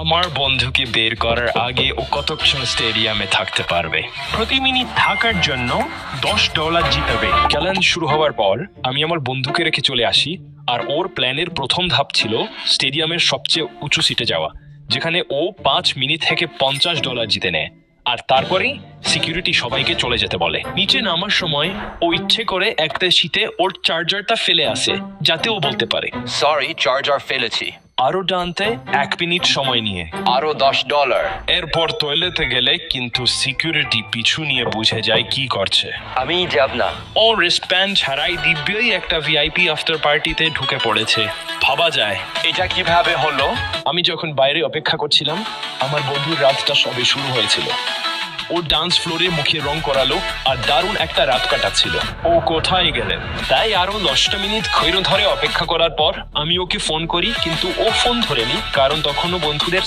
আমার বন্ধুকে বের করার আগে ও কতক্ষণ স্টেডিয়ামে থাকতে পারবে? প্রতি মিনিট থাকার জন্য $10 জিতাবে। চ্যালেঞ্জ শুরু হওয়ার পর আমি আমার বন্ধুকে রেখে চলে আসি, আর ওর প্ল্যানের প্রথম ধাপ ছিল স্টেডিয়ামের সবচেয়ে উঁচু সিটে যাওয়া, যেখানে ও 5 মিনিট থেকে $50 জিতে নেয়। আর তারপরেই সিকিউরিটি সবাইকে চলে যেতে বলে। নিচে নামার সময় ও ইচ্ছে করে একটা সিটে ওর চার্জারটা ফেলে আসে, যাতে ও বলতে পারে সরি, চার্জার ফেলেছি। আরো টানতে 1 মিনিট সময় নিয়ে। আরো $10। এরপর টয়লেটে গেলে কিন্তু সিকিউরিটি পিছু নিয়ে বুঝে যায় কি করছে। আমি যাব না। ও রিস্টব্যান্ড ছাড়াই দিব্যই একটা ভিআইপি আফটার পার্টিতে ঢুকে পড়েছে। ভাবা যায় এটা কিভাবে হলো? আমি যখন বাইরে অপেক্ষা করছিলাম, আমার বন্ধুর রাতটা সবে শুরু হয়েছিল। ও ডান্স ফ্লোরে মুখে রং করালো আর দারুণ একটা রাত কাটাচ্ছিল। ও কোথায় গেলেন? তাই আরো 10টা মিনিট খৈর ধরে অপেক্ষা করার পর আমি ওকে ফোন করি, কিন্তু ও ফোন ধরেনি, কারণ তখনও বন্ধুদের